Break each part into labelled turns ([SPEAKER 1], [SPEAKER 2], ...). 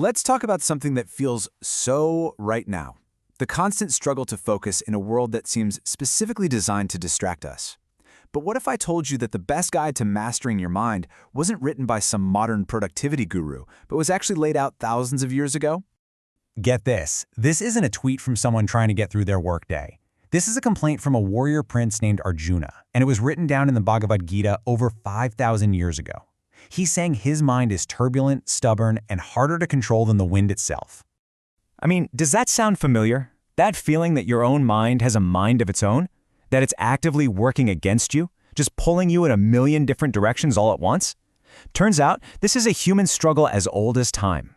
[SPEAKER 1] Let's talk about something that feels so right now. The constant struggle to focus in a world that seems specifically designed to distract us. But what if I told you that the best guide to mastering your mind wasn't written by some modern productivity guru, but was actually laid out thousands of years ago?
[SPEAKER 2] Get this. This isn't a tweet from someone trying to get through their workday. This is a complaint from a warrior prince named Arjuna, and it was written down in the Bhagavad Gita over 5,000 years ago. He's saying his mind is turbulent, stubborn, and harder to control than the wind itself.
[SPEAKER 3] I mean, does that sound familiar? That feeling that your own mind has a mind of its own? That it's actively working against you, just pulling you in a million different directions all at once? Turns out, this is a human struggle as old as time.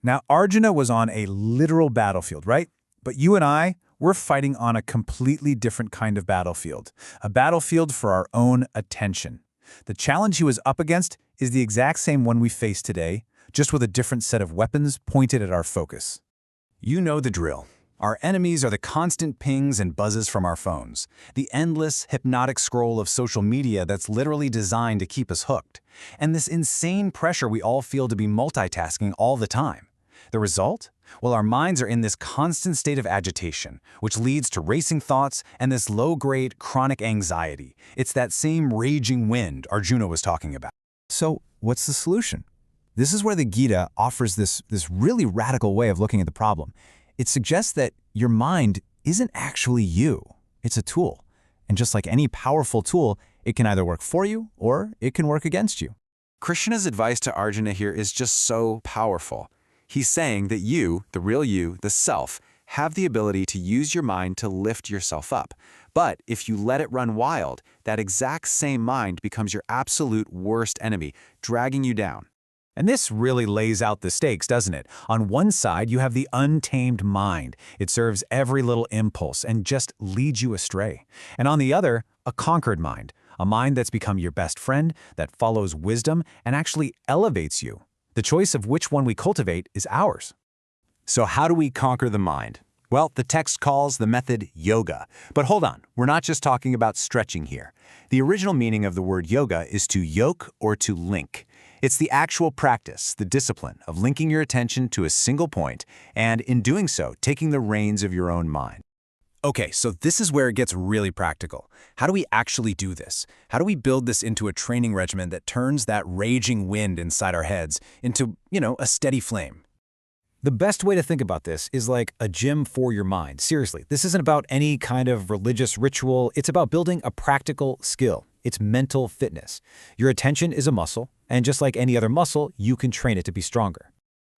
[SPEAKER 1] Now, Arjuna was on a literal battlefield, right? But you and I, we're fighting on a completely different kind of battlefield. A battlefield for our own attention. The challenge he was up against is the exact same one we face today, just with a different set of weapons pointed at our focus. You know the drill. Our enemies are the constant pings and buzzes from our phones, the endless, hypnotic scroll of social media that's literally designed to keep us hooked, and this insane pressure we all feel to be multitasking all the time. The result? Well, our minds are in this constant state of agitation, which leads to racing thoughts and this low-grade, chronic anxiety. It's that same raging wind Arjuna was talking about. So, what's the solution? This is where the Gita offers this really radical way of looking at the problem. It suggests that your mind isn't actually you. It's a tool. And just like any powerful tool, it can either work for you or it can work against you.
[SPEAKER 4] Krishna's advice to Arjuna here is just so powerful. He's saying that you, the real you, the self, have the ability to use your mind to lift yourself up. But if you let it run wild, that exact same mind becomes your absolute worst enemy, dragging you down.
[SPEAKER 1] And this really lays out the stakes, doesn't it? On one side, you have the untamed mind. It serves every little impulse and just leads you astray. And on the other, a conquered mind, a mind that's become your best friend, that follows wisdom and actually elevates you. The choice of which one we cultivate is ours.
[SPEAKER 4] So how do we conquer the mind? Well, the text calls the method yoga. But hold on, we're not just talking about stretching here. The original meaning of the word yoga is to yoke or to link. It's the actual practice, the discipline of linking your attention to a single point and, in doing so, taking the reins of your own mind.
[SPEAKER 1] Okay, so this is where it gets really practical. How do we actually do this? How do we build this into a training regimen that turns that raging wind inside our heads into, a steady flame? The best way to think about this is like a gym for your mind. Seriously, this isn't about any kind of religious ritual. It's about building a practical skill. It's mental fitness. Your attention is a muscle, and just like any other muscle, you can train it to be stronger.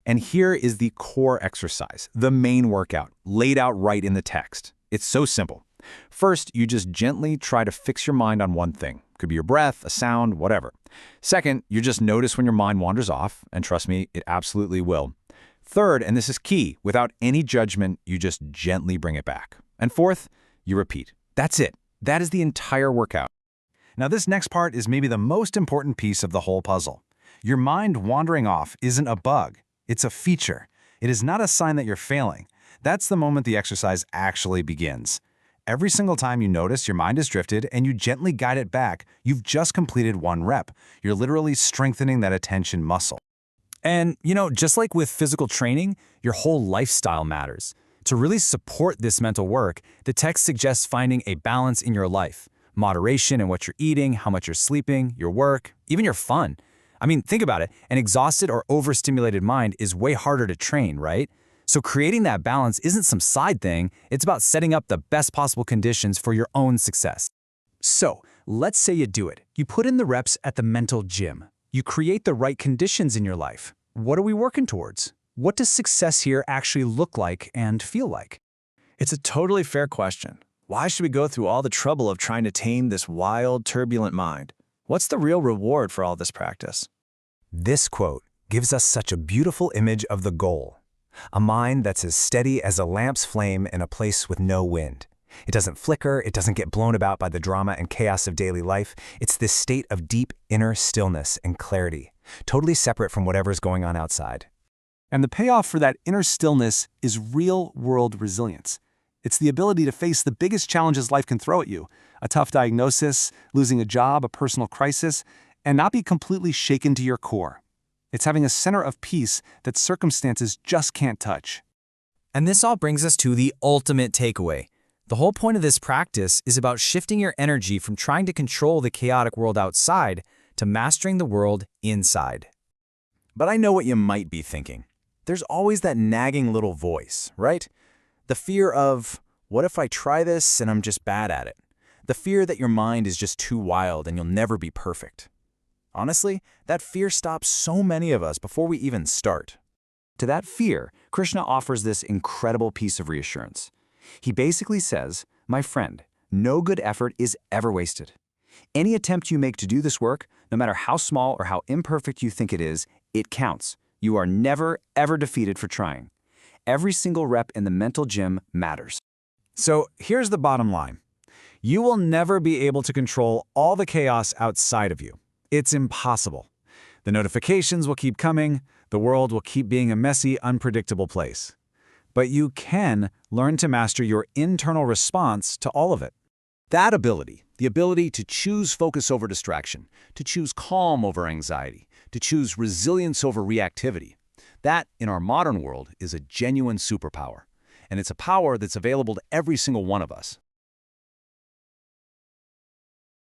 [SPEAKER 1] And here is the core exercise, the main workout, laid out right in the text. It's so simple. First, you just gently try to fix your mind on one thing. Could be your breath, a sound, whatever. Second, you just notice when your mind wanders off, and trust me, it absolutely will. Third, and this is key, without any judgment, you just gently bring it back. And fourth, you repeat. That's it. That is the entire workout. Now, this next part is maybe the most important piece of the whole puzzle. Your mind wandering off isn't a bug. It's a feature. It is not a sign that you're failing. That's the moment the exercise actually begins. Every single time you notice your mind has drifted and you gently guide it back, you've just completed one rep. You're literally strengthening that attention muscle. And, just like with physical training, your whole lifestyle matters. To really support this mental work, the text suggests finding a balance in your life. Moderation in what you're eating, how much you're sleeping, your work, even your fun. I mean, think about it. An exhausted or overstimulated mind is way harder to train, right? So creating that balance isn't some side thing. It's about setting up the best possible conditions for your own success. So, let's say you do it. You put in the reps at the mental gym. You create the right conditions in your life. What are we working towards? What does success here actually look like and feel like?
[SPEAKER 3] It's a totally fair question. Why should we go through all the trouble of trying to tame this wild, turbulent mind? What's the real reward for all this practice?
[SPEAKER 2] This quote gives us such a beautiful image of the goal. A mind that's as steady as a lamp's flame in a place with no wind. It doesn't flicker, it doesn't get blown about by the drama and chaos of daily life. It's this state of deep inner stillness and clarity, totally separate from whatever's going on outside.
[SPEAKER 5] And the payoff for that inner stillness is real-world resilience. It's the ability to face the biggest challenges life can throw at you, a tough diagnosis, losing a job, a personal crisis, and not be completely shaken to your core. It's having a center of peace that circumstances just can't touch.
[SPEAKER 3] And this all brings us to the ultimate takeaway. The whole point of this practice is about shifting your energy from trying to control the chaotic world outside to mastering the world inside.
[SPEAKER 1] But I know what you might be thinking. There's always that nagging little voice, right? The fear of, what if I try this and I'm just bad at it? The fear that your mind is just too wild and you'll never be perfect. Honestly, that fear stops so many of us before we even start.
[SPEAKER 2] To that fear, Krishna offers this incredible piece of reassurance. He basically says, my friend, no good effort is ever wasted. Any attempt you make to do this work, no matter how small or how imperfect you think it is, it counts. You are never, ever defeated for trying. Every single rep in the mental gym matters.
[SPEAKER 3] So here's the bottom line. You will never be able to control all the chaos outside of you. It's impossible. The notifications will keep coming. The world will keep being a messy, unpredictable place. But you can learn to master your internal response to all of it.
[SPEAKER 1] That ability, the ability to choose focus over distraction, to choose calm over anxiety, to choose resilience over reactivity, that, in our modern world, is a genuine superpower. And it's a power that's available to every single one of us.